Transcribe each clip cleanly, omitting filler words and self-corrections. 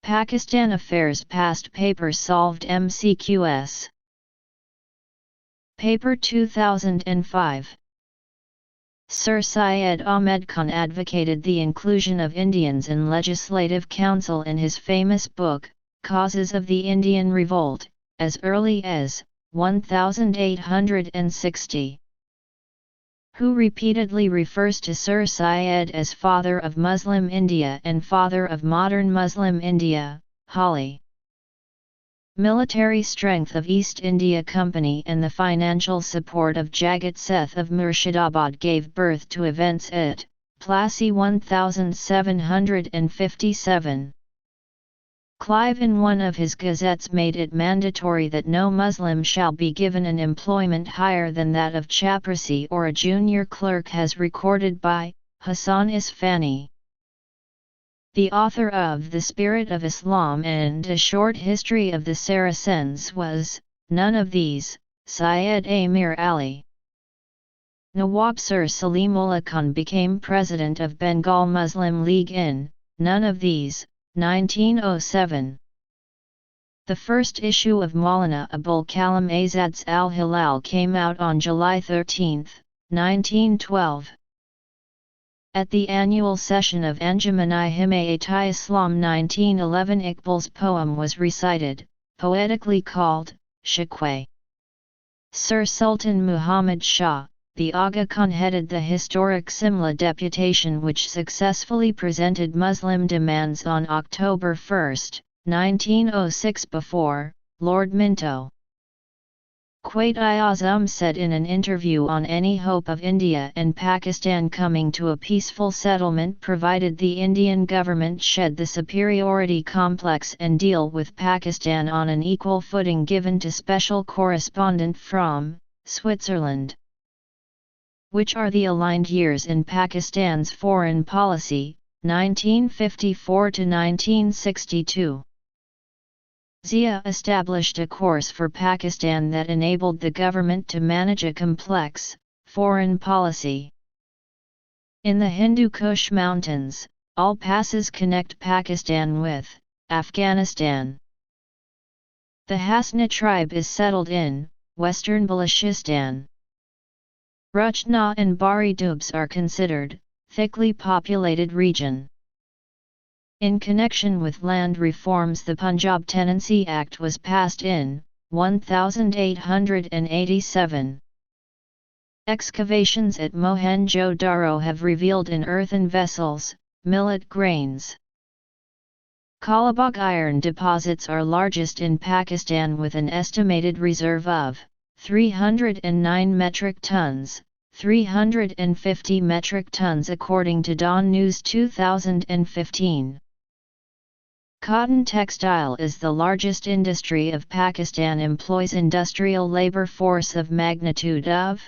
Pakistan Affairs Past Paper Solved MCQs. Paper 2005. Sir Syed Ahmed Khan advocated the inclusion of Indians in Legislative Council in his famous book, Causes of the Indian Revolt, as early as 1860. Who repeatedly refers to Sir Syed as father of Muslim India and father of modern Muslim India, Holly. Military strength of East India Company and the financial support of Jagat Seth of Murshidabad gave birth to events at Plassey 1757. Clive in one of his gazettes made it mandatory that no Muslim shall be given an employment higher than that of chaprassi or a junior clerk, as recorded by Hassan Isfani. The author of The Spirit of Islam and A Short History of the Saracens was, none of these, Syed Amir Ali. Nawab Sir Salimullah Khan became president of Bengal Muslim League in, none of these, 1907. The first issue of Maulana Abul Kalam Azad's Al-Hilal came out on July 13, 1912. At the annual session of Anjuman-i-Himayat-i-Islam 1911, Iqbal's poem was recited, poetically called Shakwe. Sir Sultan Muhammad Shah, the Aga Khan, headed the historic Simla deputation which successfully presented Muslim demands on October 1, 1906 before Lord Minto. Quaid-i-Azam said in an interview on any hope of India and Pakistan coming to a peaceful settlement provided the Indian government shed the superiority complex and deal with Pakistan on an equal footing given to Special Correspondent from Switzerland. Which are the aligned years in Pakistan's foreign policy, 1954 to 1962. Zia established a course for Pakistan that enabled the government to manage a complex, foreign policy. In the Hindu Kush Mountains, all passes connect Pakistan with Afghanistan. The Hasna tribe is settled in western Balochistan. Rachna and Bari Dubs are considered thickly populated region. In connection with land reforms, the Punjab Tenancy Act was passed in 1887. Excavations at Mohenjo-Daro have revealed in earthen vessels, millet grains. Kalabagh iron deposits are largest in Pakistan with an estimated reserve of 309 metric tons, 350 metric tons according to Dawn News 2015. Cotton textile is the largest industry of Pakistan, employs industrial labor force of magnitude of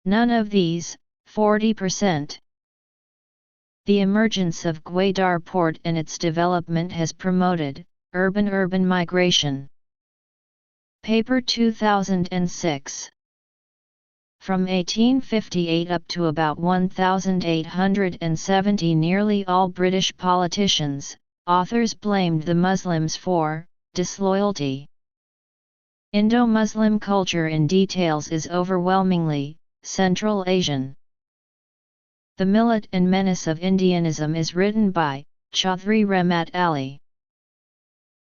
none of these, 40%. The emergence of Gwadar port and its development has promoted urban migration. Paper 2006. From 1858 up to about 1870, nearly all British politicians, authors blamed the Muslims for disloyalty. Indo-Muslim culture in details is overwhelmingly Central Asian. The Millet and Menace of Indianism is written by Chaudhry Rahmat Ali.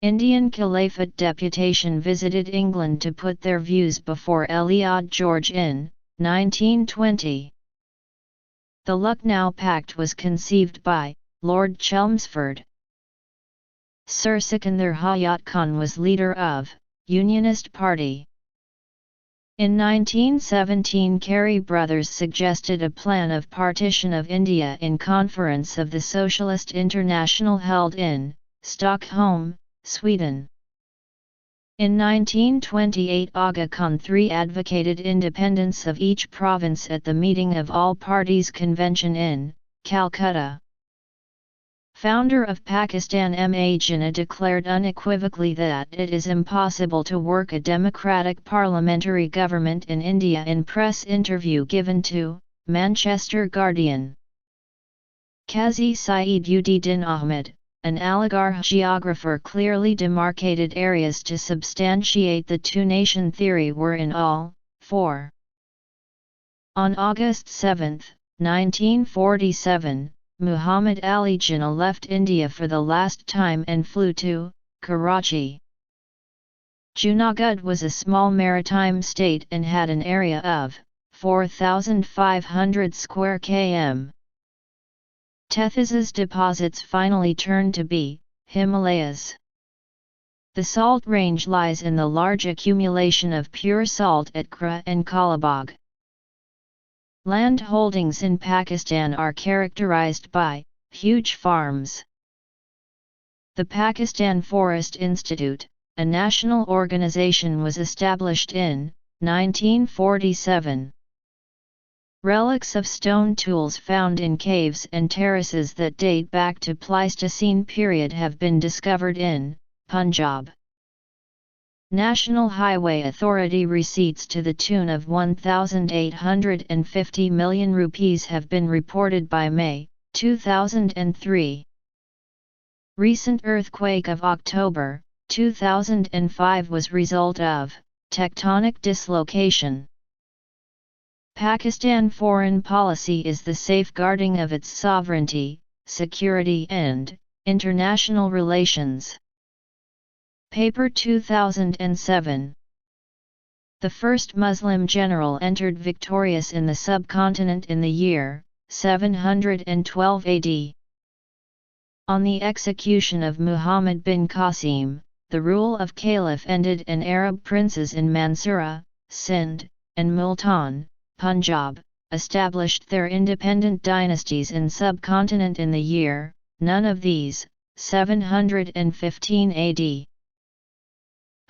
Indian Caliphate deputation visited England to put their views before Eliot George in 1920. The Lucknow Pact was conceived by Lord Chelmsford. Sir Sikandar Hayat Khan was leader of Unionist Party. In 1917, Carey brothers suggested a plan of partition of India in Conference of the Socialist International held in Stockholm, Sweden. In 1928, Aga Khan III advocated independence of each province at the meeting of All Parties Convention in Calcutta. Founder of Pakistan M.A. Jinnah declared unequivocally that it is impossible to work a democratic parliamentary government in India in press interview given to Manchester Guardian. Qazi Saeed Ud Din Ahmed, an Aligarh geographer clearly demarcated areas to substantiate the two-nation theory were in all, 4. On August 7, 1947, Muhammad Ali Jinnah left India for the last time and flew to Karachi. Junagadh was a small maritime state and had an area of 4,500 square km. Tethys's deposits finally turned to be Himalayas. The salt range lies in the large accumulation of pure salt at Kra and Kalabagh. Land holdings in Pakistan are characterized by huge farms. The Pakistan Forest Institute, a national organization, was established in 1947. Relics of stone tools found in caves and terraces that date back to Pleistocene period have been discovered in Punjab. National Highway Authority receipts to the tune of 1,850 million rupees have been reported by May 2003. Recent earthquake of October 2005 was result of tectonic dislocation. Pakistan foreign policy is the safeguarding of its sovereignty, security and international relations. Paper 2007. The first Muslim general entered victorious in the subcontinent in the year 712 AD. On the execution of Muhammad bin Qasim, the rule of caliph ended and Arab princes in Mansura, Sindh, and Multan, Punjab, established their independent dynasties in subcontinent in the year, none of these, 715 AD.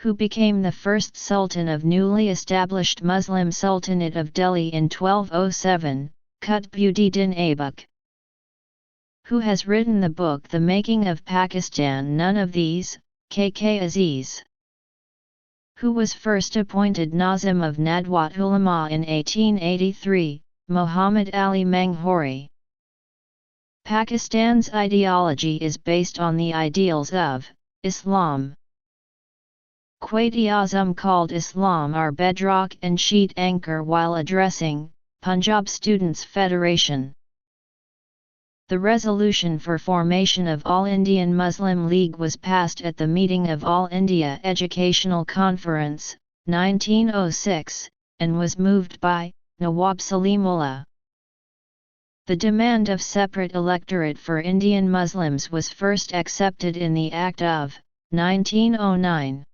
Who became the first sultan of newly established Muslim Sultanate of Delhi in 1207, Qutbuddin Aibak. Who has written the book The Making of Pakistan? None of these, K.K. Aziz. Who was first appointed Nazim of Nadwat Ulama in 1883, Muhammad Ali Manghori. Pakistan's ideology is based on the ideals of Islam. Quaid-e-Azam called Islam our bedrock and sheet anchor while addressing Punjab Students' Federation. The resolution for formation of All Indian Muslim League was passed at the meeting of All India Educational Conference, 1906, and was moved by Nawab Salimullah. The demand of separate electorate for Indian Muslims was first accepted in the Act of 1909.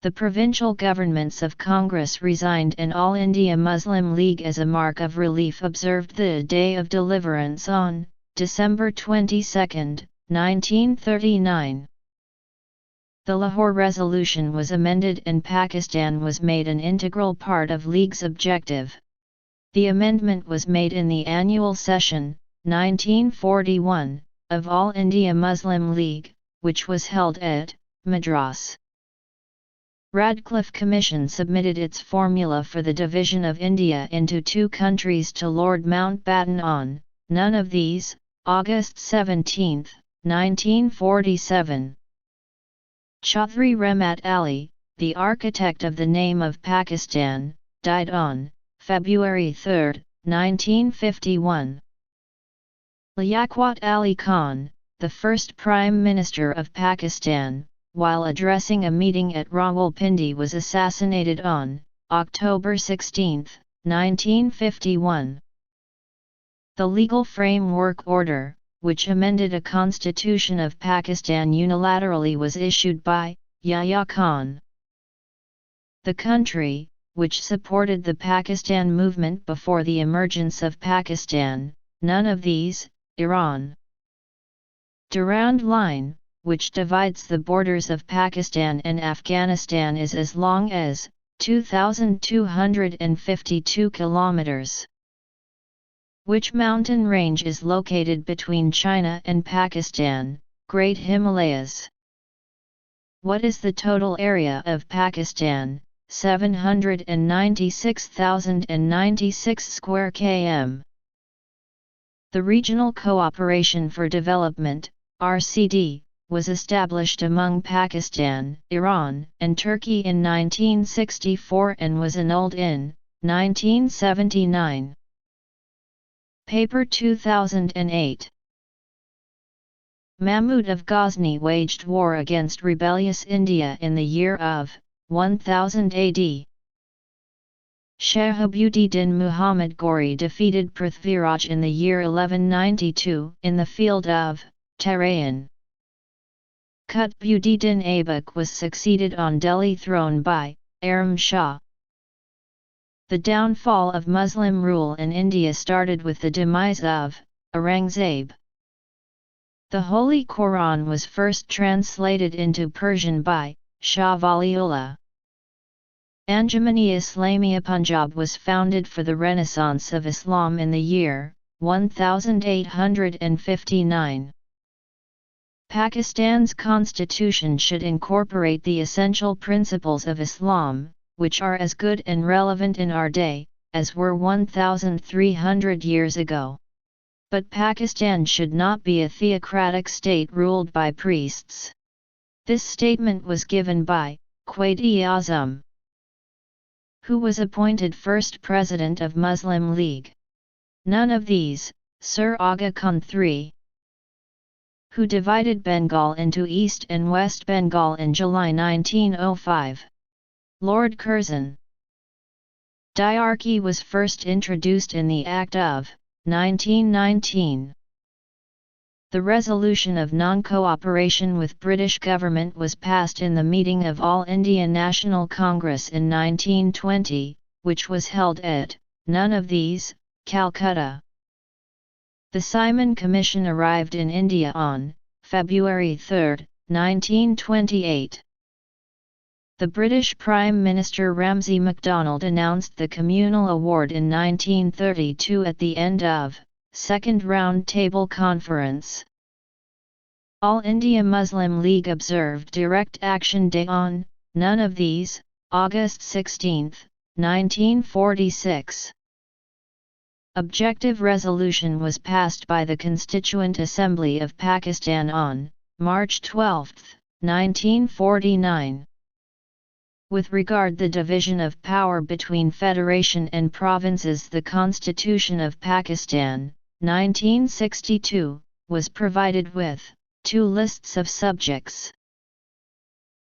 The provincial governments of Congress resigned and All India Muslim League as a mark of relief observed the Day of Deliverance on December 22, 1939. The Lahore Resolution was amended and Pakistan was made an integral part of League's objective. The amendment was made in the annual session, 1941, of All India Muslim League, which was held at Madras. Radcliffe Commission submitted its formula for the division of India into two countries to Lord Mountbatten on none of these, August 17, 1947. Chaudhry Rahmat Ali, the architect of the name of Pakistan, died on February 3, 1951. Liaquat Ali Khan, the first Prime Minister of Pakistan, while addressing a meeting at Rawalpindi was assassinated on October 16, 1951. The Legal Framework Order, which amended a constitution of Pakistan unilaterally, was issued by Yahya Khan. The country, which supported the Pakistan movement before the emergence of Pakistan, none of these, Iran. Durand Line, which divides the borders of Pakistan and Afghanistan, is as long as 2,252 kilometers. Which mountain range is located between China and Pakistan? Great Himalayas. What is the total area of Pakistan? 796,096 square km. The Regional Cooperation for Development, RCD, was established among Pakistan, Iran, and Turkey in 1964 and was annulled in 1979. Paper 2008. Mahmud of Ghazni waged war against rebellious India in the year of 1000 AD. Shahabuddin Muhammad Ghori defeated Prithviraj in the year 1192 in the field of Tarayan. Qutbuddin Aibak was succeeded on Delhi throne by Aram Shah. The downfall of Muslim rule in India started with the demise of Aurangzeb. The Holy Quran was first translated into Persian by Shah Waliullah. Anjumani-Islamia Punjab was founded for the Renaissance of Islam in the year 1859. Pakistan's constitution should incorporate the essential principles of Islam, which are as good and relevant in our day, as were 1,300 years ago. But Pakistan should not be a theocratic state ruled by priests. This statement was given by Quaid-e-Azam, who was appointed first president of Muslim League. None of these, Sir Aga Khan III, who divided Bengal into East and West Bengal in July 1905. Lord Curzon. Diarchy was first introduced in the Act of 1919. The resolution of non-cooperation with British government was passed in the meeting of All India National Congress in 1920, which was held at none of these, Calcutta. The Simon Commission arrived in India on February 3, 1928. The British Prime Minister Ramsay MacDonald announced the Communal Award in 1932 at the end of Second Round Table Conference. All India Muslim League observed Direct Action Day on none of these, August 16, 1946. Objective resolution was passed by the Constituent Assembly of Pakistan on March 12, 1949. With regard the division of power between Federation and provinces, the Constitution of Pakistan, 1962, was provided with 2 lists of subjects.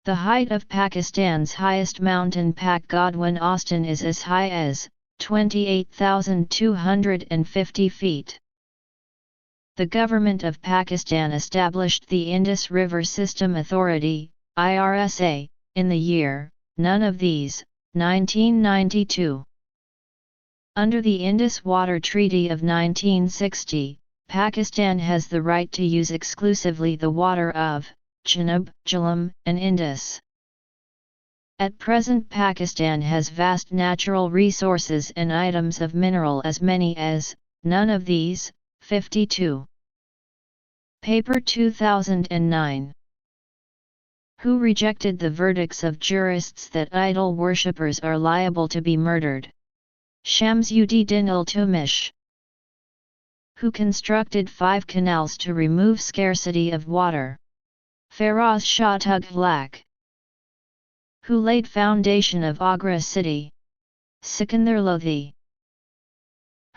The height of Pakistan's highest mountain Pak Godwin Austin is as high as 28,250 feet. The Government of Pakistan established the Indus River System Authority, IRSA, in the year none of these, 1992. Under the Indus Water Treaty of 1960, Pakistan has the right to use exclusively the water of Chenab, Jhelum, and Indus. At present Pakistan has vast natural resources and items of mineral as many as, none of these, 52. Paper 2009. Who rejected the verdicts of jurists that idol worshippers are liable to be murdered? Shamsuddin Iltutmish. Who constructed 5 canals to remove scarcity of water? Feroz Shah Tughlaq. Who laid foundation of Agra city? Sikandar Lodhi.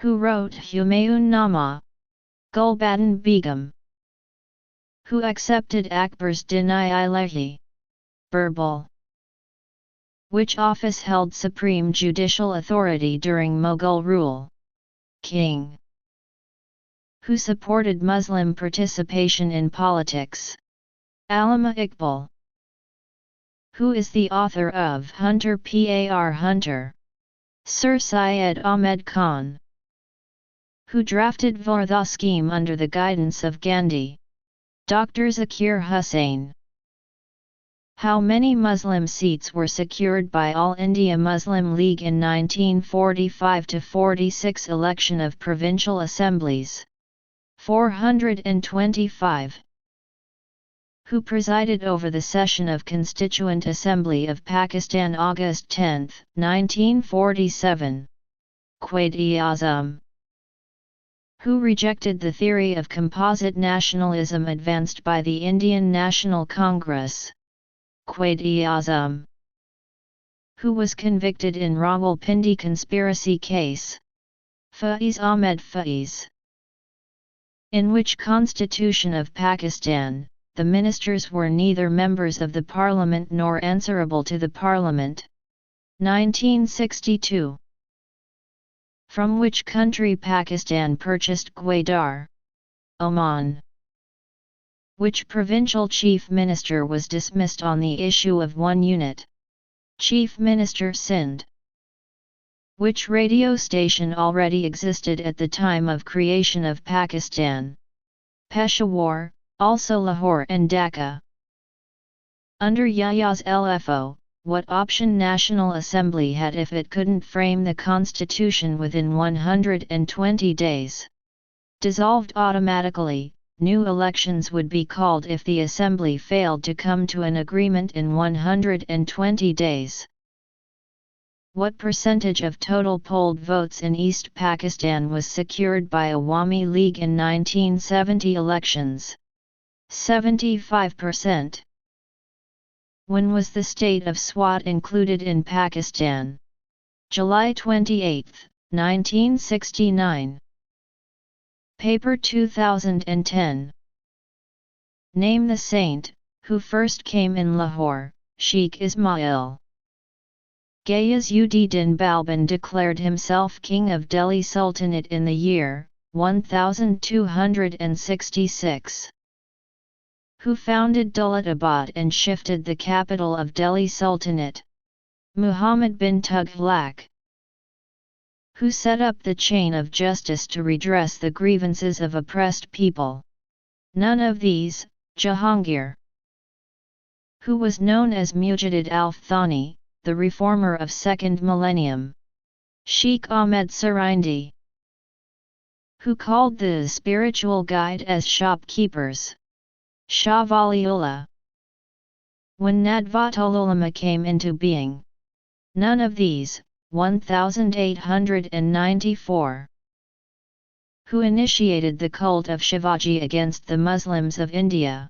Who wrote Humayun Nama? Gulbadan Begum. Who accepted Akbar's Din-i-Ilahi? Birbal. Which office held supreme judicial authority during Mughal rule? King. Who supported Muslim participation in politics? Allama Iqbal. Who is the author of Hunter Par Hunter? Sir Syed Ahmed Khan. Who drafted Vardha scheme under the guidance of Gandhi? Dr. Zakir Hussain. How many Muslim seats were secured by All India Muslim League in 1945-46 election of provincial assemblies? 425. Who presided over the session of Constituent Assembly of Pakistan August 10, 1947? Quaid-e-Azam. Who rejected the theory of composite nationalism advanced by the Indian National Congress? Quaid-e-Azam. Who was convicted in Rawalpindi conspiracy case? Faiz Ahmed Faiz. In which constitution of Pakistan, the ministers were neither members of the parliament nor answerable to the parliament? 1962. From which country Pakistan purchased Gwadar? Oman. Which provincial chief minister was dismissed on the issue of one unit? Chief Minister Sindh. Which radio station already existed at the time of creation of Pakistan? Peshawar, also Lahore and Dhaka. Under Yahyas LFO, what option National Assembly had if it couldn't frame the constitution within 120 days? Dissolved automatically, new elections would be called if the Assembly failed to come to an agreement in 120 days. What percentage of total polled votes in East Pakistan was secured by Awami League in 1970 elections? 75%. When was the state of Swat included in Pakistan? July 28, 1969. Paper 2010. Name the saint who first came in Lahore. Sheikh Ismail. Ghiyas-ud-Din Balban declared himself king of Delhi Sultanate in the year 1266. Who founded Dawlatabad and shifted the capital of Delhi Sultanate? Muhammad bin Tughlaq. Who set up the chain of justice to redress the grievances of oppressed people? None of these. Jahangir. Who was known as Mujaddid al-Thani, the reformer of second millennium? Sheikh Ahmed Sarindi. Who called the spiritual guide as shopkeepers? Shah Waliullah. When Nadvatul Ulama came into being? None of these. 1894. Who initiated the cult of Shivaji against the Muslims of India?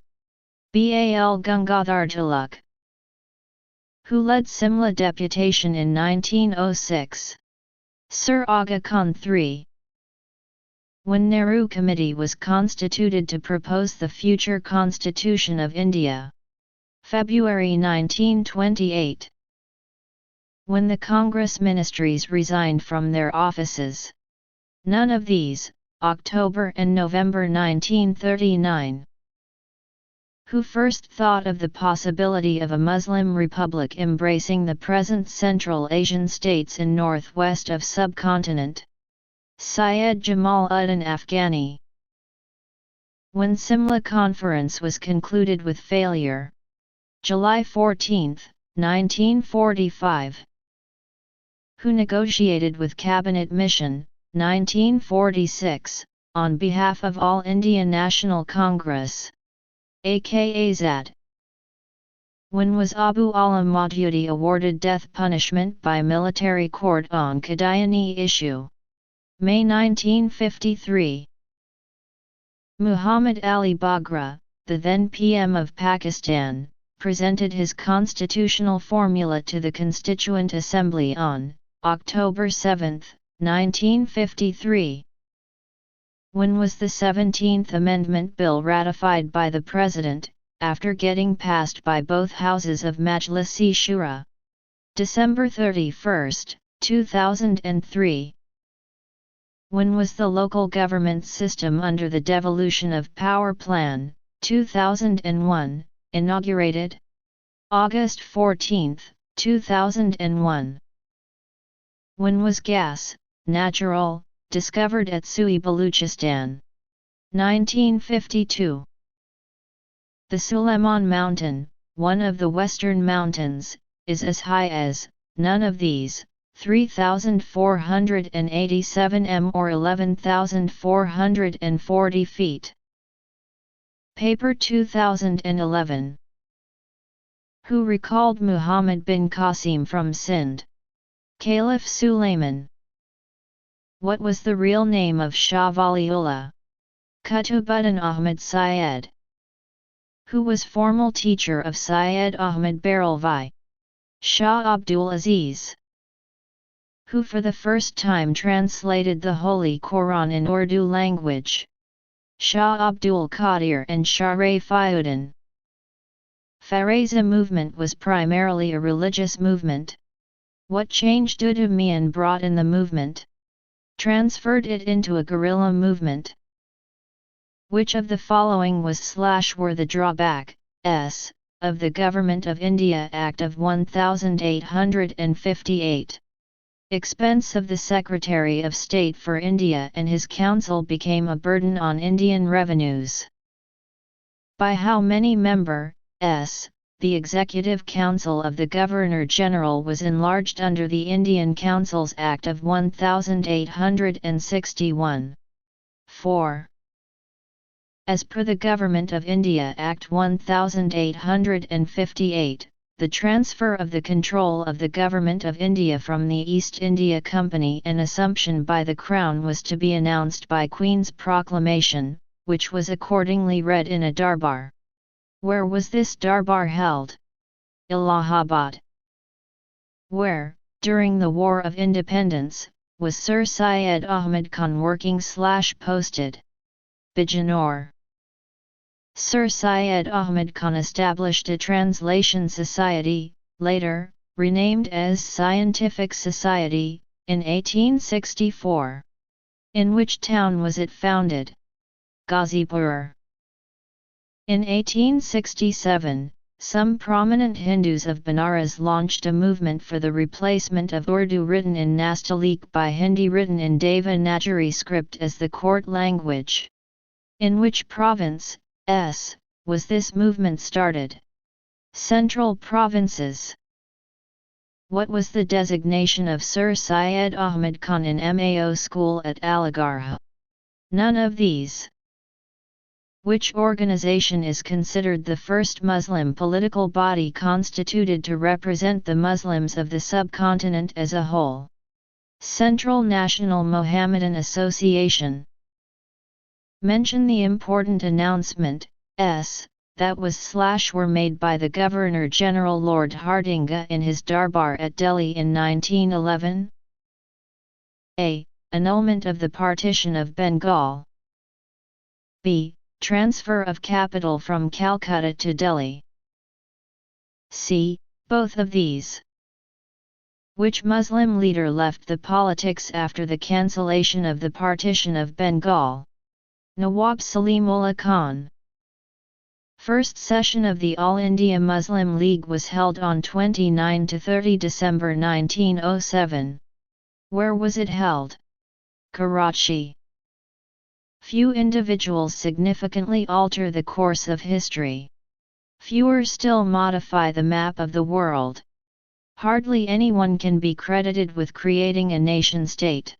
Bal Gangadhar Tilak. Who led Simla deputation in 1906? Sir Aga Khan III. When Nehru Committee was constituted to propose the future Constitution of India? February 1928. When the Congress ministries resigned from their offices? None of these. October and November 1939. Who first thought of the possibility of a Muslim republic embracing the present Central Asian states in northwest of subcontinent? Syed Jamal-ud-Din Afghani. When Simla Conference was concluded with failure? July 14, 1945. Who negotiated with Cabinet Mission, 1946, on behalf of All India National Congress? aka ZAD. When was Abu Ala Maududi awarded death punishment by military court on Qadiani issue? May 1953. Muhammad Ali Bagra, the then PM of Pakistan, presented his constitutional formula to the Constituent Assembly on October 7, 1953. When was the 17th Amendment Bill ratified by the President, after getting passed by both houses of Majlis-e-Shura? December 31, 2003. When was the local government system under the Devolution of Power Plan, 2001, inaugurated? August 14, 2001. When was gas, natural, discovered at Sui Baluchistan? 1952. The Suleiman Mountain, one of the western mountains, is as high as, none of these, 3,487 m or 11,440 feet. Paper 2011. Who recalled Muhammad bin Qasim from Sindh? Caliph Sulayman. What was the real name of Shah Waliullah Kutubuddin Ahmad Syed? Who was formal teacher of Syed Ahmad Barelvi? Shah Abdul Aziz. Who for the first time translated the Holy Quran in Urdu language? Shah Abdul Qadir and Shah Rafiuddin. Faraza movement was primarily a religious movement. What change Udumian brought in the movement? Transferred it into a guerrilla movement. Which of the following was/were the drawback, of the Government of India Act of 1858? Expense of the Secretary of State for India and his council became a burden on Indian revenues. By how many members, the Executive Council of the Governor-General was enlarged under the Indian Councils Act of 1861? 4. As per the Government of India Act 1858, the transfer of the control of the Government of India from the East India Company and assumption by the Crown was to be announced by Queen's Proclamation, which was accordingly read in a darbar. Where was this darbar held? Allahabad. Where, during the War of Independence, was Sir Syed Ahmad Khan working/posted? Bijnore. Sir Syed Ahmad Khan established a translation society, later, renamed as Scientific Society, in 1864. In which town was it founded? Ghazipur. In 1867, some prominent Hindus of Benares launched a movement for the replacement of Urdu written in Nastaliq by Hindi written in Devanagari script as the court language. In which province, was this movement started? Central Provinces. What was the designation of Sir Syed Ahmad Khan in Mao School at Aligarh? None of these. Which organization is considered the first Muslim political body constituted to represent the Muslims of the subcontinent as a whole? Central National Mohammedan Association. Mention the important announcement, that was/were made by the Governor-General Lord Hardinge in his darbar at Delhi in 1911. A. Annulment of the partition of Bengal. B. Transfer of capital from Calcutta to Delhi. C. Both of these. Which Muslim leader left the politics after the cancellation of the partition of Bengal? Nawab Salimullah Khan. First session of the All India Muslim League was held on 29 to 30 December 1907. Where was it held? Karachi. Few individuals significantly alter the course of history. Fewer still modify the map of the world. Hardly anyone can be credited with creating a nation-state.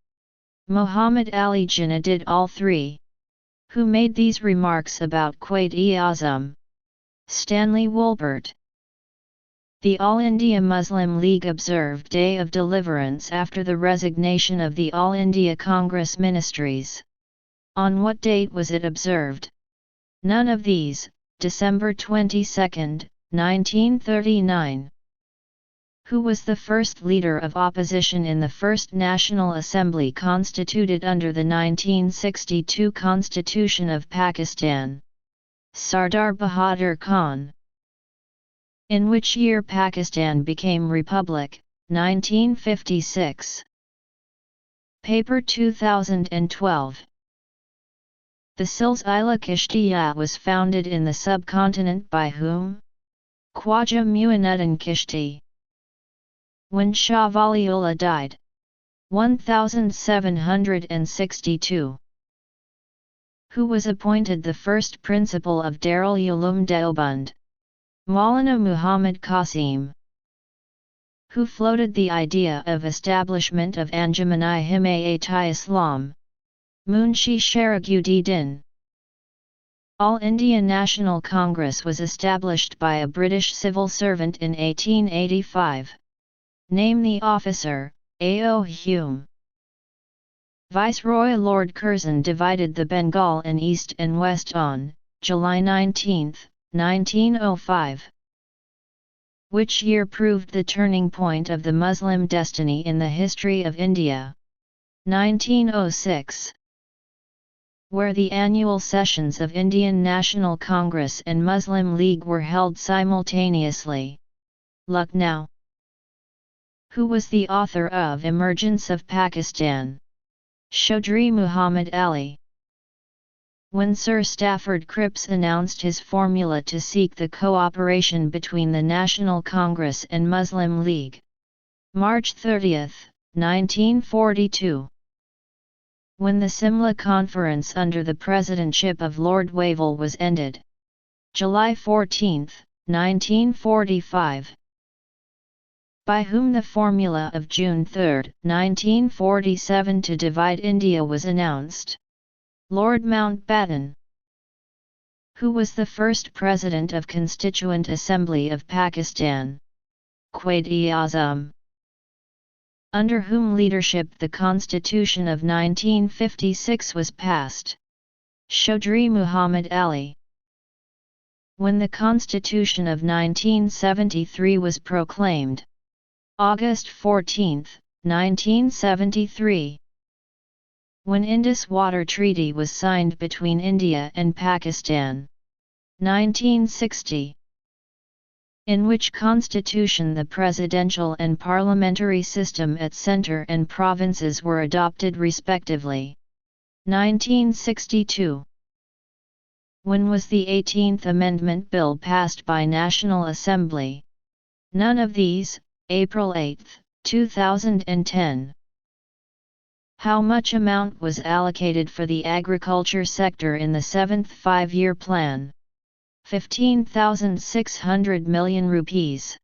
Muhammad Ali Jinnah did all three. Who made these remarks about Quaid-e-Azam? Stanley Wolbert. The All India Muslim League observed Day of Deliverance after the resignation of the All India Congress Ministries. On what date was it observed? None of these. December 22, 1939. Who was the first leader of opposition in the First National Assembly constituted under the 1962 Constitution of Pakistan? Sardar Bahadur Khan. In which year Pakistan became Republic? 1956. Paper 2012. The Silsila Kishtiya was founded in the subcontinent by whom? Khwaja Muinuddin Kishti. When Shah Waliullah died? 1762. Who was appointed the first principal of Darul Uloom Deoband? Maulana Muhammad Qasim. Who floated the idea of establishment of Anjuman-i-Himayat-i-Islam? Munshi Sharafuddin. All India National Congress was established by a British civil servant in 1885. Name the officer. A.O. Hume. Viceroy Lord Curzon divided the Bengal in east and west on July 19, 1905. Which year proved the turning point of the Muslim destiny in the history of India? 1906. Where the annual sessions of Indian National Congress and Muslim League were held simultaneously. Lucknow. Who was the author of Emergence of Pakistan? Chaudhry Muhammad Ali. When Sir Stafford Cripps announced his formula to seek the cooperation between the National Congress and Muslim League. March 30, 1942. When the Simla Conference under the presidentship of Lord Wavell was ended. July 14, 1945. By whom the formula of June 3, 1947 to divide India was announced. Lord Mountbatten. Who was the first President of Constituent Assembly of Pakistan? Quaid-e-Azam. Under whom leadership the Constitution of 1956 was passed? Chaudhry Muhammad Ali. When the Constitution of 1973 was proclaimed. August 14, 1973. When Indus Water Treaty was signed between India and Pakistan. 1960. In which constitution the presidential and parliamentary system at centre and provinces were adopted respectively. 1962. When was the 18th Amendment Bill passed by National Assembly? None of these. April 8, 2010. How much amount was allocated for the agriculture sector in the 7th Five-Year Plan? 15,600 million rupees.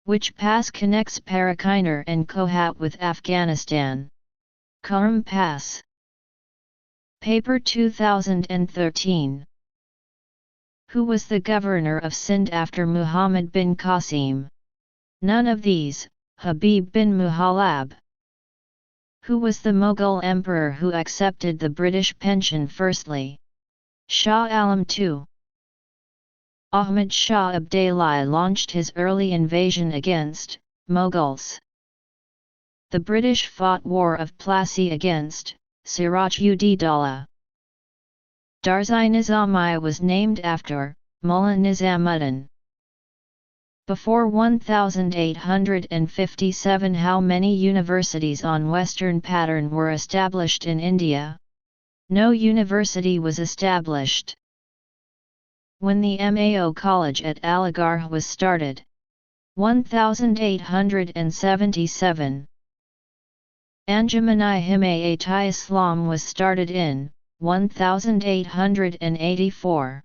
Which pass connects Parakinar and Kohat with Afghanistan? Kurram Pass. Paper 2013. Who was the governor of Sindh after Muhammad bin Qasim? None of these. Habib bin Muhallab. Who was the Mughal emperor who accepted the British pension firstly? Shah Alam II. Ahmad Shah Abdali launched his early invasion against Mughals. The British fought War of Plassey against Siraj-ud-Daulah. Darzi-Nizami was named after Mullah Nizamuddin. Before 1857, how many universities on Western pattern were established in India? No university was established. When the Mao College at Aligarh was started. 1877. Anjuman-i Himayat-i-Islam was started in 1884.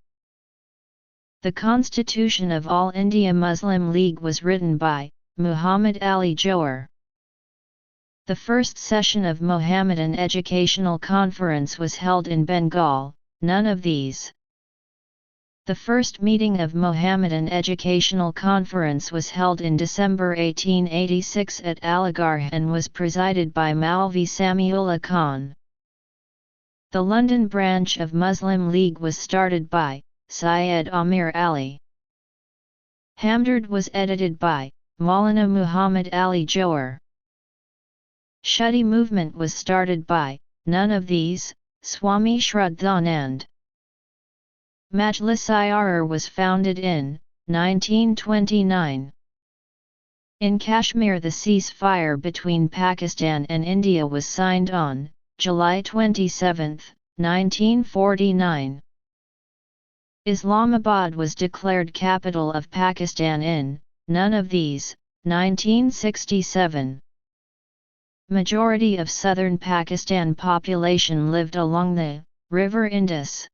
The Constitution of All India Muslim League was written by Muhammad Ali Johar. The first session of Mohammedan Educational Conference was held in Bengal. None of these. The first meeting of Mohammedan Educational Conference was held in December 1886 at Aligarh and was presided by Maulvi Samiullah Khan. The London branch of Muslim League was started by Syed Amir Ali. Hamdard was edited by Maulana Muhammad Ali Johar. Shuddhi movement was started by none of these. Swami Shraddhanand. Majlis-i-Ahrar was founded in 1929. In Kashmir, the ceasefire between Pakistan and India was signed on July 27, 1949. Islamabad was declared capital of Pakistan in none of these. 1967. Majority of southern Pakistan population lived along the river Indus.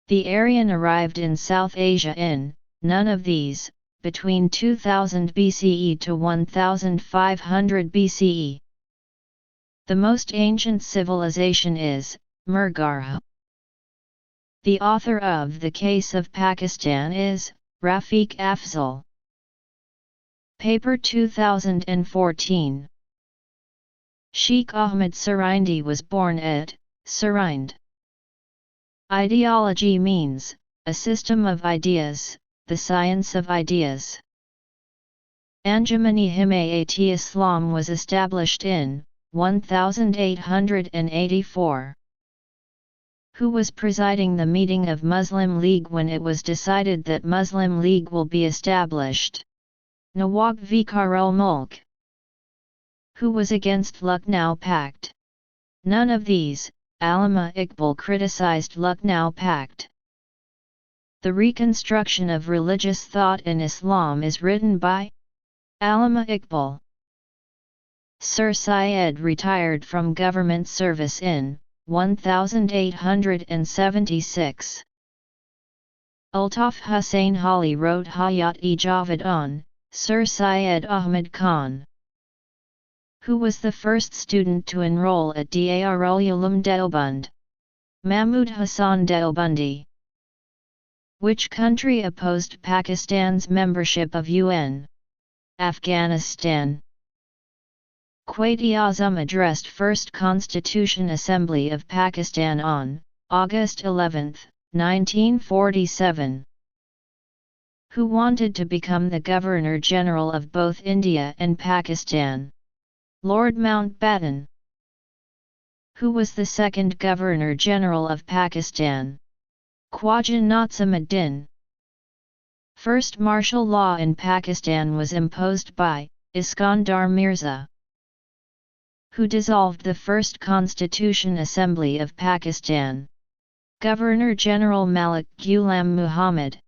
The Aryan arrived in South Asia in none of these, between 2000 BCE to 1500 BCE. The most ancient civilization is Mehrgarh. The author of The Case of Pakistan is Rafiq Afzal. Paper 2014. Sheikh Ahmed Sirindi was born at Sirind. Ideology means a system of ideas, the science of ideas. Anjumani Himayat Islam was established in 1884. Who was presiding the meeting of Muslim League when it was decided that Muslim League will be established? Nawab Vikarul Mulk. Who was against Lucknow Pact? None of these. Allama Iqbal criticized Lucknow Pact. The reconstruction of religious thought in Islam is written by Allama Iqbal. Sir Syed retired from government service in 1876. Altaf Hussain Hali wrote Hayat-e-Javed on Sir Syed Ahmad Khan. Who was the first student to enroll at Darul Uloom Deoband? Mahmud Hassan Deobandi. Which country opposed Pakistan's membership of UN? Afghanistan. Quaid-e-Azam addressed First Constitution Assembly of Pakistan on August 11, 1947. Who wanted to become the Governor-General of both India and Pakistan? Lord Mountbatten. Who was the second Governor-General of Pakistan? Khwaja Nazimuddin. First martial law in Pakistan was imposed by Iskandar Mirza. Who dissolved the First Constitution Assembly of Pakistan? Governor-General Malik Ghulam Muhammad.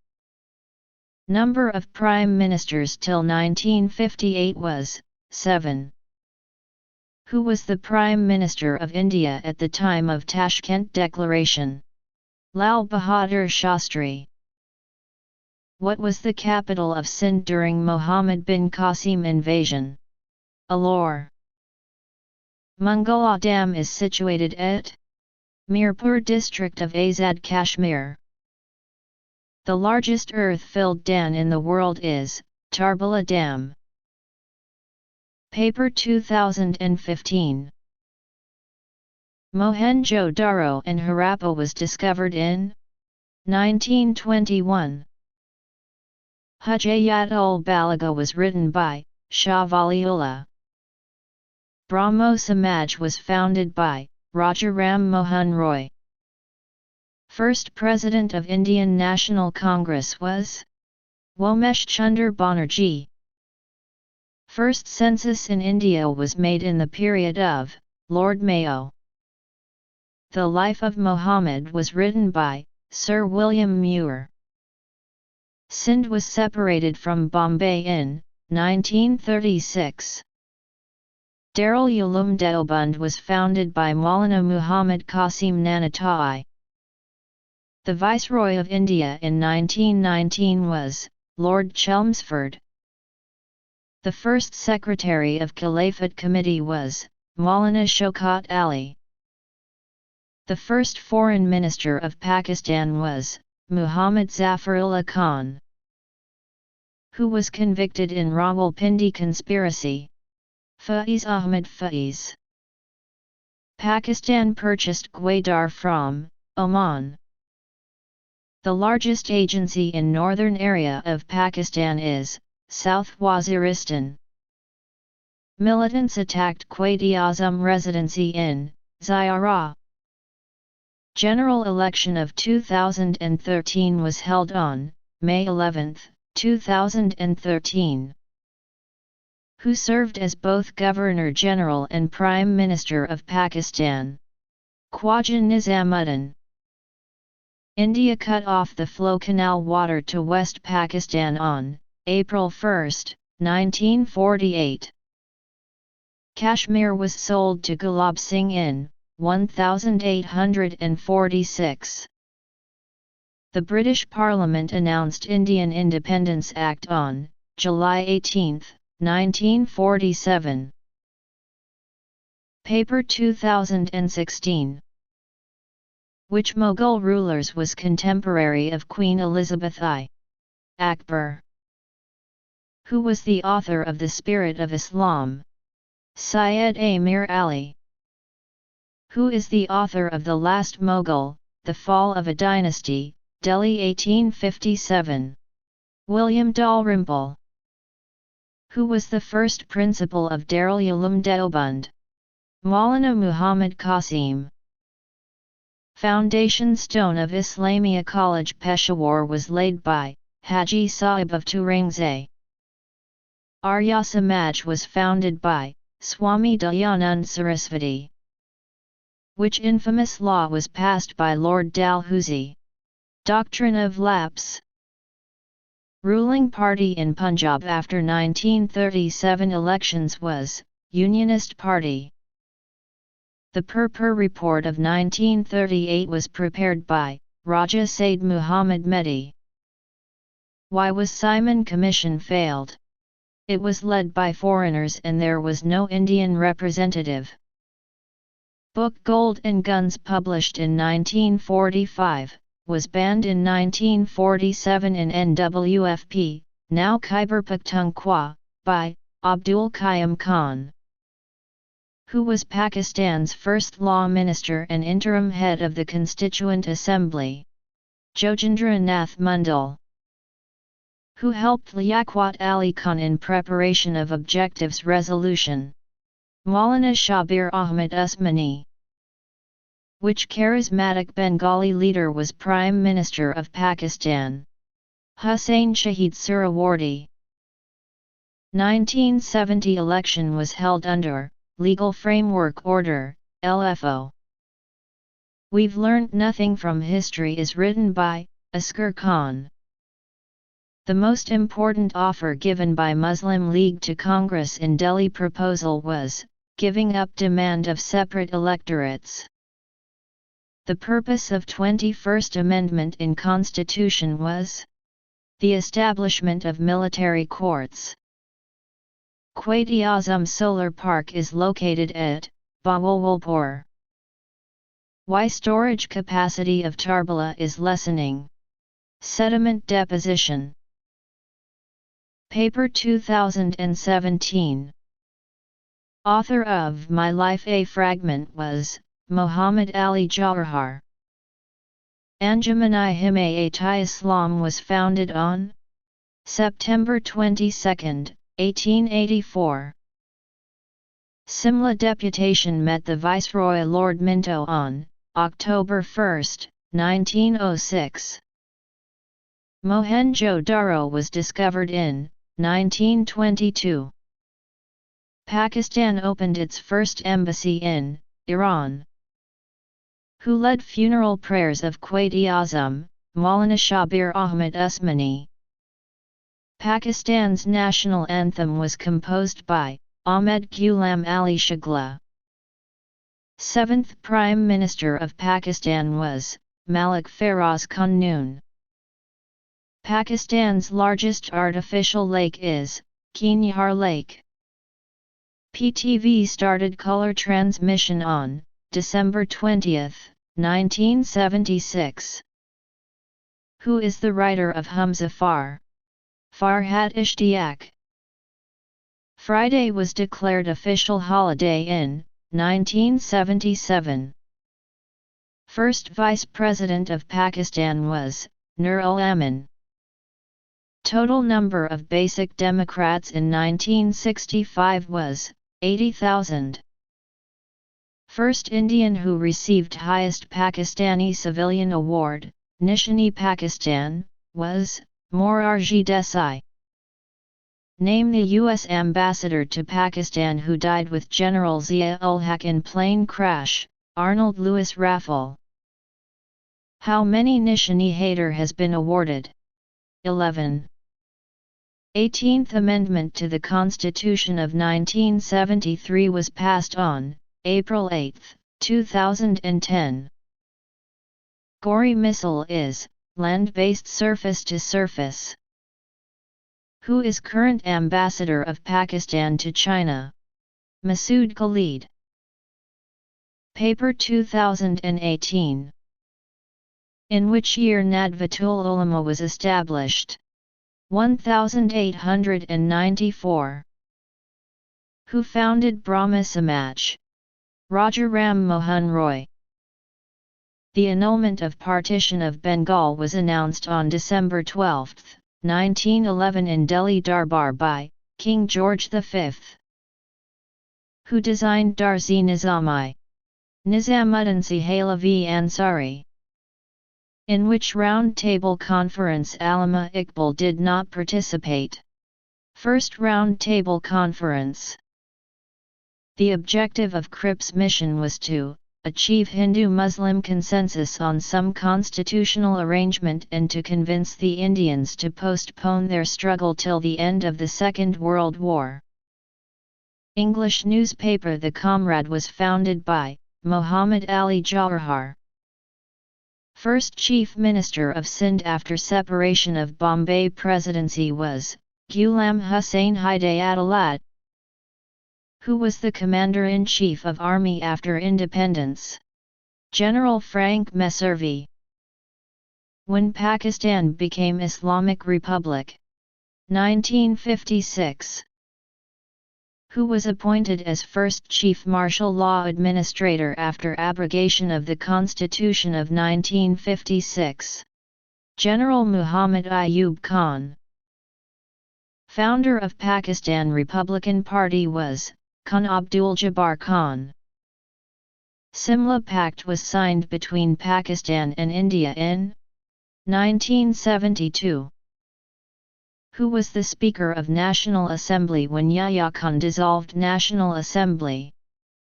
Number of Prime Ministers till 1958 was 7. Who was the Prime Minister of India at the time of Tashkent Declaration? Lal Bahadur Shastri. What was the capital of Sindh during Muhammad bin Qasim invasion? Alore. Mangala Dam is situated at Mirpur district of Azad Kashmir. The largest earth-filled dam in the world is Tarbala Dam. Paper 2015. Mohenjo-Daro and Harappa was discovered in 1921. Hujjat-ul-Balagha was written by Shah Waliullah. Brahmo Samaj was founded by Raja Ram Mohan Roy. First President of Indian National Congress was Womesh Chunder Banerjee. First census in India was made in the period of Lord Mayo. The Life of Muhammad was written by Sir William Muir. Sindh was separated from Bombay in 1936. Darul Uloom Deoband was founded by Maulana Muhammad Qasim Nanatai. The Viceroy of India in 1919 was Lord Chelmsford. The first Secretary of Caliphate Committee was Maulana Shaukat Ali. The first Foreign Minister of Pakistan was Muhammad Zafarullah Khan. Who was convicted in Rawalpindi conspiracy? Faiz Ahmed Faiz. Pakistan purchased Gwadar from Oman. The largest agency in northern area of Pakistan is South Waziristan. Militants attacked Quaid-e-Azam residency in Zayara. General election of 2013 was held on May 11, 2013. Who served as both Governor-General and Prime Minister of Pakistan? Khwaja Nizamuddin. India cut off the flow canal water to West Pakistan on April 1, 1948. Kashmir was sold to Gulab Singh in 1846. The British Parliament announced Indian Independence Act on July 18, 1947. Paper 2016. Which Mughal rulers was contemporary of Queen Elizabeth I? Akbar. Who was the author of The Spirit of Islam? Syed Amir Ali. Who is the author of The Last Mughal, The Fall of a Dynasty, Delhi 1857? William Dalrymple. Who was the first principal of Darul Uloom Deoband? Maulana Muhammad Qasim. Foundation stone of Islamia College Peshawar was laid by Haji Sahib of Turangzai. Arya Samaj was founded by Swami Dayanand Saraswati. Which infamous law was passed by Lord Dalhousie? Doctrine of Lapse. Ruling party in Punjab after 1937 elections was Unionist Party. The Purpur Report of 1938 was prepared by Raja Said Muhammad Mehdi. Why was Simon Commission failed? It was led by foreigners and there was no Indian representative. Book Gold and Guns, published in 1945, was banned in 1947 in NWFP, now Khyber Pakhtunkhwa, by Abdul Qayyum Khan. Who was Pakistan's first law minister and interim head of the Constituent Assembly? Jogindra Nath Mundal. Who helped Liaquat Ali Khan in preparation of Objectives Resolution? Maulana Shabir Ahmed Usmani. Which charismatic Bengali leader was Prime Minister of Pakistan? Hussain Shahid Surawardi. 1970 election was held under Legal Framework Order, LFO. We've Learnt Nothing from History is written by Asghar Khan. The most important offer given by Muslim League to Congress in Delhi proposal was giving up demand of separate electorates. The purpose of 21st Amendment in Constitution was the establishment of military courts. Quaid-e-Azam Solar Park is located at Bahawalpur. Why storage capacity of Tarbala is lessening? Sediment deposition. Paper 2017. Author of My Life a Fragment was Muhammad Ali Jawhar. Anjuman-i-Himayat Islam was founded on September 22, 1884. Simla deputation met the Viceroy Lord Minto on October 1, 1906. Mohenjo-Daro was discovered in 1922. Pakistan opened its first embassy in Iran. Who led funeral prayers of Quaid-e-Azam, Maulana Shabir Ahmed Usmani? Pakistan's national anthem was composed by Ahmed Ghulam Ali Shagla. 7th Prime Minister of Pakistan was Malik Feroz Khan Noon. Pakistan's largest artificial lake is Keenyar Lake. PTV started color transmission on December 20, 1976. Who is the writer of Humzafar? Farhat Ishtiaq. Friday was declared official holiday in 1977. First Vice President of Pakistan was Nur-ul-Amin. Total number of basic Democrats in 1965 was 80,000. First Indian who received highest Pakistani civilian award, Nishani Pakistan, was Morarji Desai. Name the U.S. ambassador to Pakistan who died with General Zia-ul-Haq in plane crash, Arnold Louis Raffel. How many Nishani Haider has been awarded? 11. 18th Amendment to the Constitution of 1973 was passed on April 8, 2010. Gori missile is land-based surface-to-surface. Who is current ambassador of Pakistan to China? Masood Khalid. Paper 2018. In which year Nadvatul Ulama was established? 1894. Who founded Brahma Samaj? Raja Ram Mohan Roy. The annulment of partition of Bengal was announced on December 12, 1911 in Delhi Darbar by King George V. Who designed Darz-e-Nizam-i? Nizamuddin Suhail-i Ansari. In which round-table conference Allama Iqbal did not participate? First Round-Table Conference. The objective of Cripps' mission was to achieve Hindu-Muslim consensus on some constitutional arrangement and to convince the Indians to postpone their struggle till the end of the Second World War. English newspaper The Comrade was founded by Muhammad Ali Jawahar. First Chief Minister of Sindh after separation of Bombay Presidency was Ghulam Hussain Hidayatullah. Who was the Commander-in-Chief of Army after independence? General Frank Messervy. When Pakistan became Islamic Republic? 1956. Who was appointed as first Chief Martial Law Administrator after abrogation of the Constitution of 1956? General Muhammad Ayub Khan. Founder of Pakistan Republican Party was Khan Abdul Jabbar Khan. Simla Pact was signed between Pakistan and India in 1972. Who was the Speaker of National Assembly when Yahya Khan dissolved National Assembly?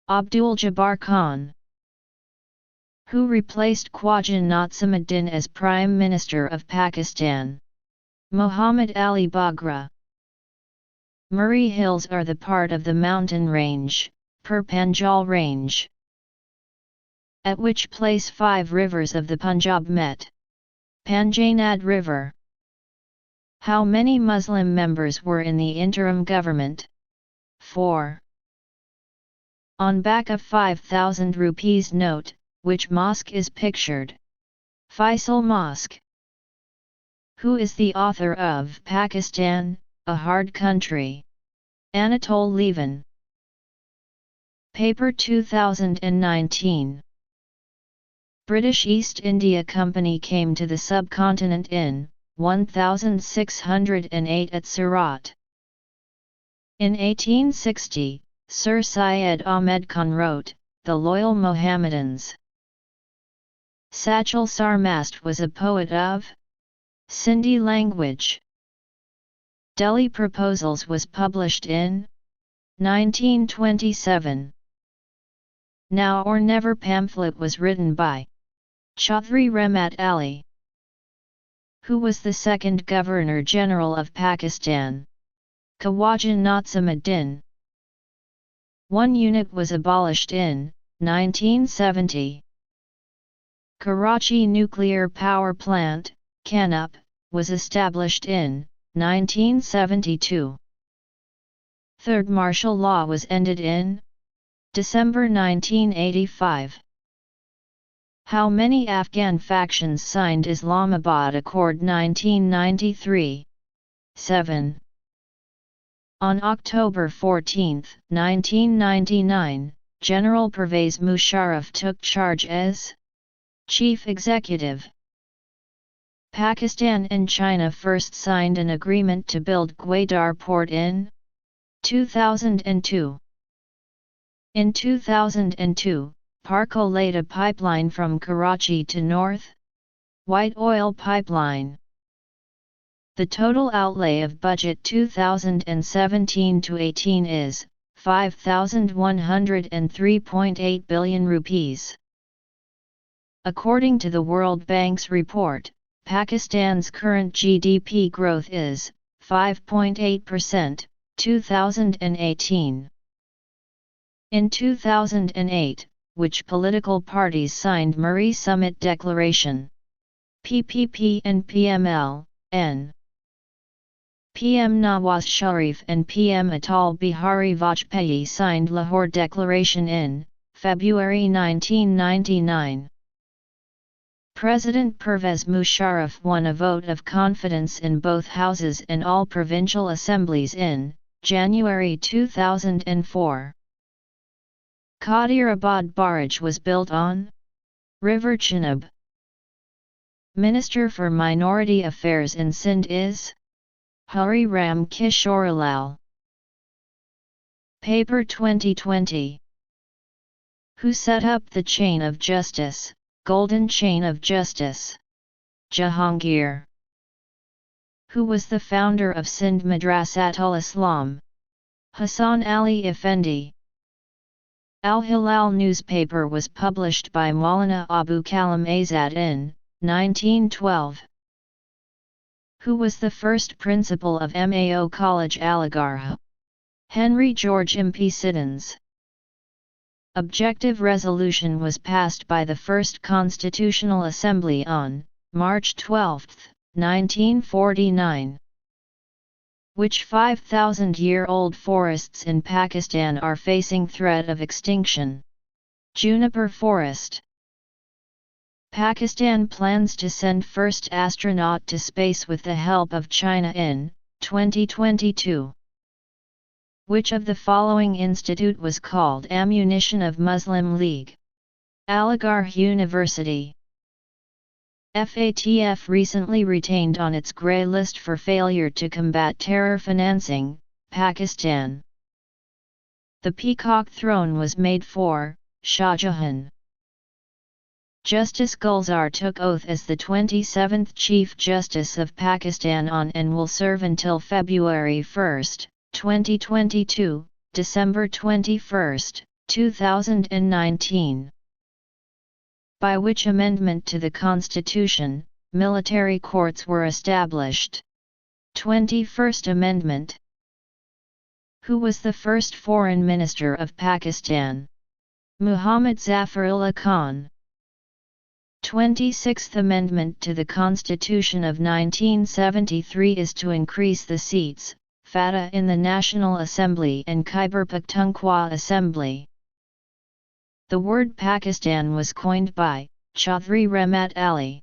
Abdul Jabbar Khan. Who replaced Khwaja Nazimuddin as Prime Minister of Pakistan? Muhammad Ali Bagra. Murray Hills are the part of the mountain range, Panjal Range. At which place 5 rivers of the Punjab met? Panjanad River. How many Muslim members were in the interim government? 4. On back of 5,000 rupees note, which mosque is pictured? Faisal Mosque. Who is the author of Pakistan, A Hard Country? Anatole Levin. Paper 2019. British East India Company came to the subcontinent in 1608 at Surat. In 1860, Sir Syed Ahmed Khan wrote, The Loyal Mohammedans. Sajal Sarmast was a poet of Sindhi language. Delhi Proposals was published in 1927. Now or Never pamphlet was written by Chaudhry Rahmat Ali. Who was the second Governor-General of Pakistan? Khwaja Nazimuddin. One unit was abolished in 1970. Karachi Nuclear Power Plant, Kanup, was established in 1972. Third martial law was ended in December 1985. How many Afghan factions signed Islamabad Accord 1993? 7. On October 14, 1999, General Pervez Musharraf took charge as Chief Executive. Pakistan and China first signed an agreement to build Gwadar Port in 2002. In 2002, Parco laid a pipeline from Karachi to North White Oil Pipeline. The total outlay of budget 2017-18 is 5,103.8 billion rupees. According to the World Bank's report, Pakistan's current GDP growth is 5.8%, 2018. In 2008, which political parties signed Murray Summit Declaration? PPP and PML, N. PM Nawaz Sharif and PM Atal Bihari Vajpayee signed Lahore Declaration in February 1999. President Pervez Musharraf won a vote of confidence in both houses and all provincial assemblies in January 2004. Qadirabad Barrage was built on River Chenab. Minister for Minority Affairs in Sindh is Hari Ram Kishorilal. Paper 2020. Who set up the chain of justice, golden chain of justice? Jahangir. Who was the founder of Sindh Madrasatul Islam? Hassan Ali Effendi. Al-Hilal newspaper was published by Maulana Abu Kalam Azad in 1912. Who was the first principal of Mao College Aligarh? Henry George MP Siddons. Objective resolution was passed by the First Constitutional Assembly on March 12, 1949. Which 5,000-year-old forests in Pakistan are facing threat of extinction? Juniper forest. Pakistan plans to send first astronaut to space with the help of China in 2022. Which of the following institute was called Ammunition of Muslim League? Aligarh University. FATF recently retained on its grey list for failure to combat terror financing, Pakistan. The Peacock Throne was made for Shah Jahan. Justice Gulzar took oath as the 27th Chief Justice of Pakistan on and will serve until February 1, 2022, December 21, 2019. By which amendment to the Constitution, military courts were established? 21st Amendment. Who was the first Foreign Minister of Pakistan? Muhammad Zafarullah Khan. 26th Amendment to the Constitution of 1973 is to increase the seats, FATA in the National Assembly and Khyber Pakhtunkhwa Assembly. The word Pakistan was coined by Chaudhry Rahmat Ali.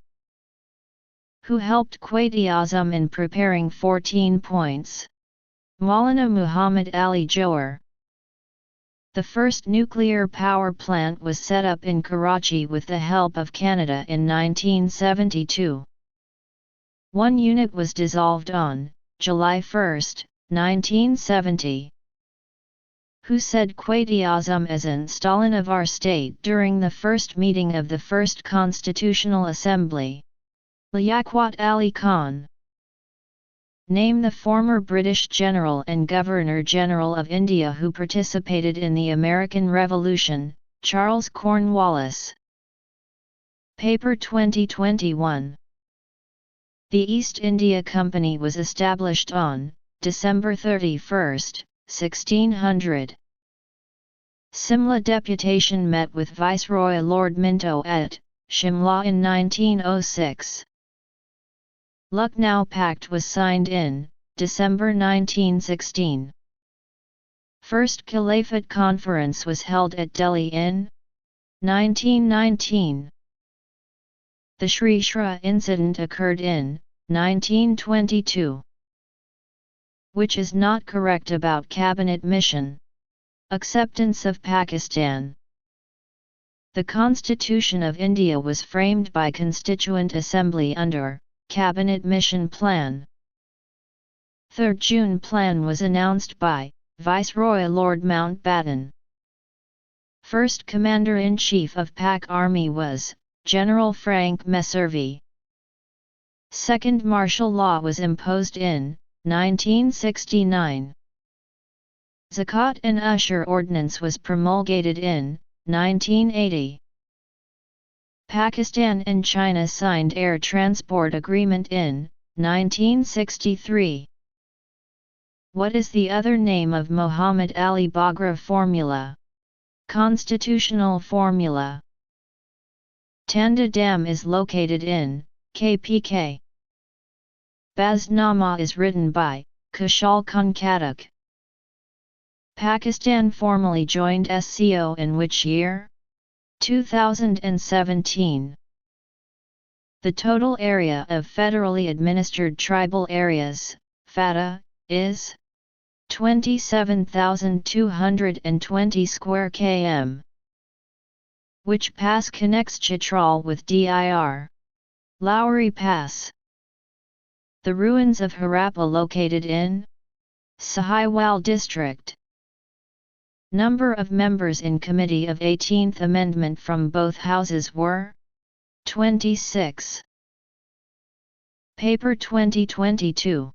Who helped Quaid-e-Azam in preparing 14 points? Maulana Muhammad Ali Johar. The first nuclear power plant was set up in Karachi with the help of Canada in 1972. One unit was dissolved on July 1, 1970. Who said Quaid-e-Azam as an Stalin of our state during the first meeting of the First Constitutional Assembly? Liaquat Ali Khan. Name the former British General and Governor-General of India who participated in the American Revolution, Charles Cornwallis. Paper 2021. The East India Company was established on December 31, 1600. Simla deputation met with Viceroy Lord Minto at Shimla in 1906. Lucknow Pact was signed in December 1916. First Caliphate Conference was held at Delhi in 1919. The Sri Shra incident occurred in 1922. Which is not correct about Cabinet Mission? Acceptance of Pakistan. The Constitution of India was framed by Constituent Assembly under Cabinet Mission Plan. 3rd June Plan was announced by Viceroy Lord Mountbatten. First Commander-in-Chief of Pak Army was General Frank Messervy. Second martial law was imposed in 1969. Zakat and Usher Ordinance was promulgated in 1980. Pakistan and China signed air transport agreement in 1963. What is the other name of Muhammad Ali Bagra formula? Constitutional formula. Tanda Dam is located in KPK. Baznama is written by Kushal Kankatak. Pakistan formally joined SCO in which year? 2017. The total area of federally administered tribal areas, FATA, is 27,220 square km. Which pass connects Chitral with Dir? Lowry Pass. The ruins of Harappa located in Sahiwal district. Number of members in Committee of 18th Amendment from both houses were 26. Paper 2022.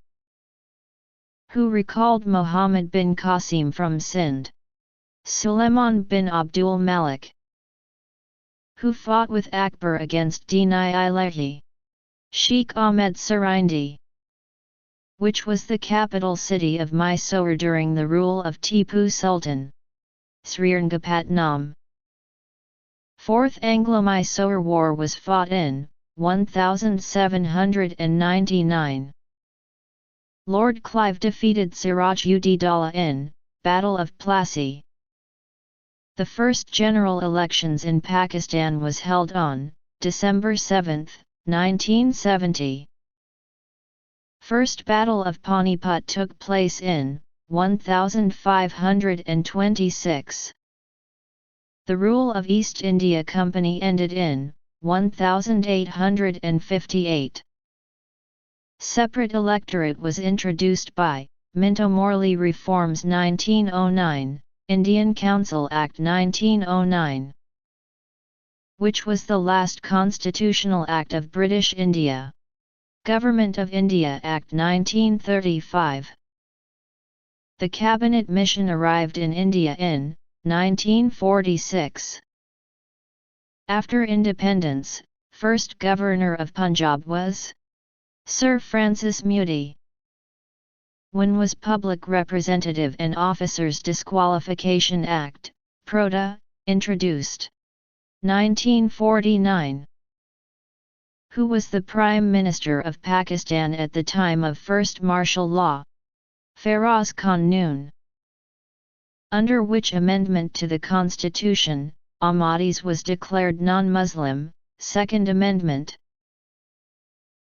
Who recalled Mohammed bin Qasim from Sindh? Suleiman bin Abdul Malik. Who fought with Akbar against Dini-i-Lahi? Sheikh Ahmed Sarindi. Which was the capital city of Mysore during the rule of Tipu Sultan? Srirangapatnam. Fourth Anglo-Mysore War was fought in 1799. Lord Clive defeated Siraj-ud-Daulah in Battle of Plassey. The first general elections in Pakistan was held on December 7, 1970. First Battle of Panipat took place in 1526. The rule of East India Company ended in 1858. Separate electorate was introduced by Minto Morley Reforms 1909, Indian Council Act 1909. Which was the last constitutional act of British India? Government of India Act 1935. The Cabinet Mission arrived in India in 1946. After independence, first Governor of Punjab was Sir Francis Mudie. When was Public Representative and Officers Disqualification Act, PRODA, introduced? 1949. Who was the Prime Minister of Pakistan at the time of first martial law? Feroz Khan Noon. Under which amendment to the Constitution, Ahmadis was declared non-Muslim? Second Amendment.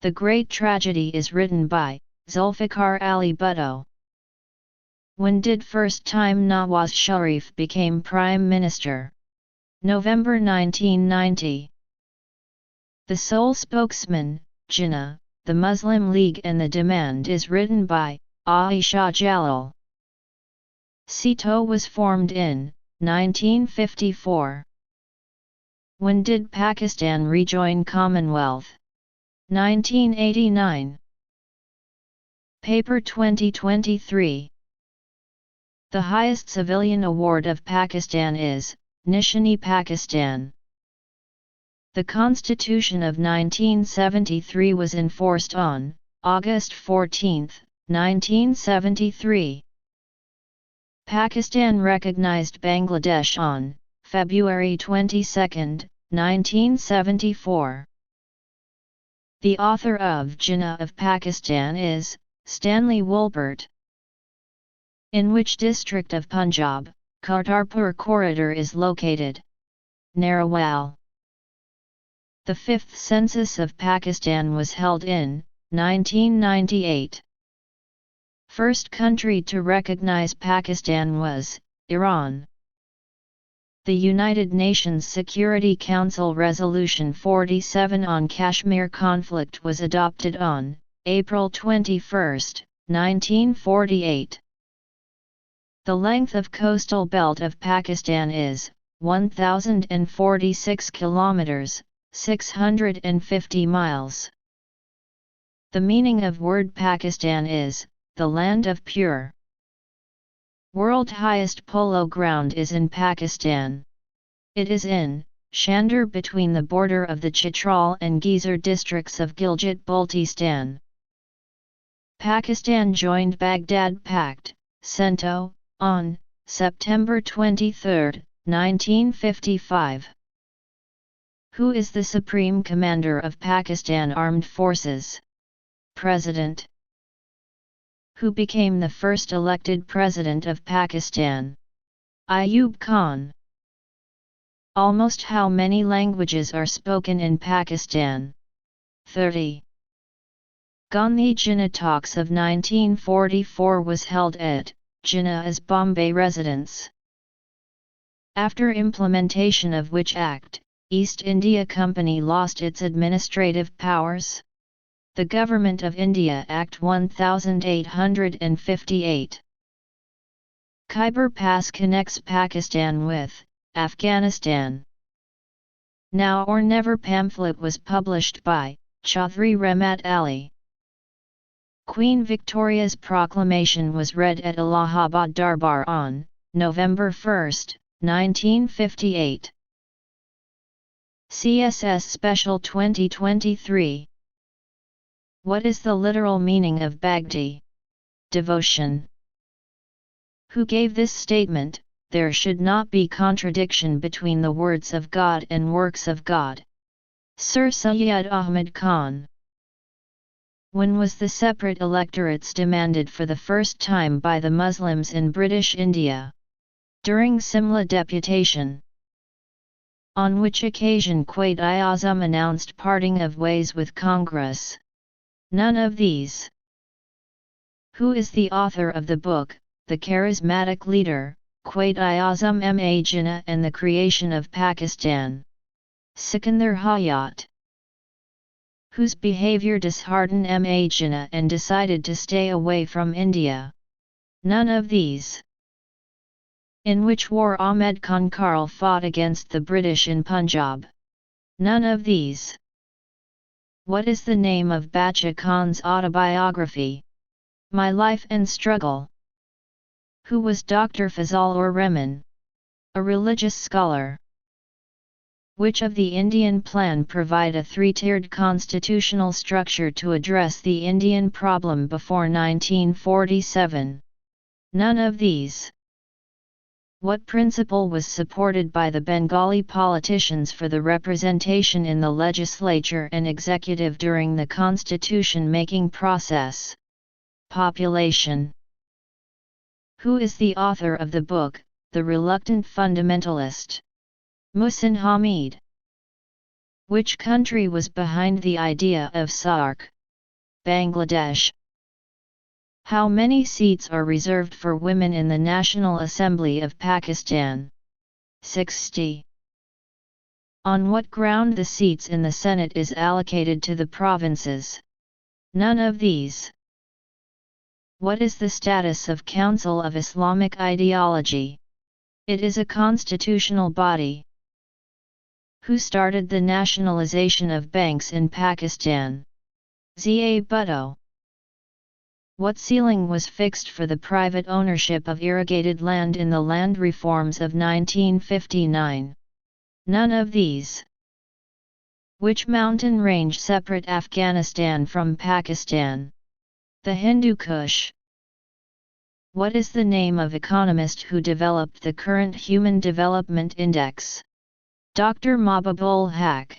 The Great Tragedy is written by Zulfikar Ali Bhutto. When did first time Nawaz Sharif became Prime Minister? November 1990. The sole spokesman, Jinnah, the Muslim League and the Demand is written by Aisha Jalal. SITO was formed in 1954. When did Pakistan rejoin Commonwealth? 1989. Paper 2023. The highest civilian award of Pakistan is Nishani Pakistan. The Constitution of 1973 was enforced on August 14, 1973. Pakistan recognized Bangladesh on February 22, 1974. The author of Jinnah of Pakistan is Stanley Woolbert. In which district of Punjab, Kartarpur Corridor is located? Narowal. The fifth census of Pakistan was held in 1998. First country to recognize Pakistan was Iran. The United Nations Security Council Resolution 47 on Kashmir conflict was adopted on April 21, 1948. The length of coastal belt of Pakistan is 1,046 kilometers, 650 miles. The meaning of word Pakistan is the land of pure. World highest polo ground is in Pakistan. It is in Shandar between the border of the Chitral and Gezer districts of Gilgit-Baltistan. Pakistan joined Baghdad Pact, CENTO, on September 23, 1955. Who is the Supreme Commander of Pakistan Armed Forces? President. Who became the first elected President of Pakistan? Ayub Khan. Almost how many languages are spoken in Pakistan? 30. Gandhi Jinnah Talks of 1944 was held at Jinnah as Bombay residents. After implementation of which Act, East India Company lost its administrative powers. The Government of India Act 1858. Khyber Pass connects Pakistan with Afghanistan. Now or Never pamphlet was published by Chaudhry Rahmat Ali. Queen Victoria's proclamation was read at Allahabad Darbar on November 1, 1958. CSS Special 2023. What is the literal meaning of Bhakti? Devotion. Who gave this statement? There should not be contradiction between the words of God and works of God. Sir Syed Ahmad Khan. When was the separate electorates demanded for the first time by the Muslims in British India? During Simla deputation. On which occasion Quaid-i-Azam announced parting of ways with Congress? None of these. Who is the author of the book, The Charismatic Leader, Quaid-i-Azam M.A. Jinnah and the Creation of Pakistan? Sikandar Hayat. Whose behavior disheartened M.A. Jinnah and decided to stay away from India? None of these. In which war Ahmed Khan Karl fought against the British in Punjab? None of these. What is the name of Bacha Khan's autobiography? My Life and Struggle. Who was Dr. Fazal-ur-Rahman? A religious scholar. Which of the Indian Plan provide a three-tiered constitutional structure to address the Indian problem before 1947? None of these. What principle was supported by the Bengali politicians for the representation in the legislature and executive during the constitution-making process? Population. Who is the author of the book, The Reluctant Fundamentalist? Muhsin Hamid. Which country was behind the idea of SAARC? Bangladesh. How many seats are reserved for women in the National Assembly of Pakistan? 60. On what ground the seats in the Senate is allocated to the provinces? None of these. What is the status of Council of Islamic Ideology? It is a constitutional body. Who started the nationalization of banks in Pakistan? Z.A. Bhutto. What ceiling was fixed for the private ownership of irrigated land in the land reforms of 1959? None of these. Which mountain range separate Afghanistan from Pakistan? The Hindu Kush. What is the name of economist who developed the current Human Development Index? Dr. Mahbub-ul Haq.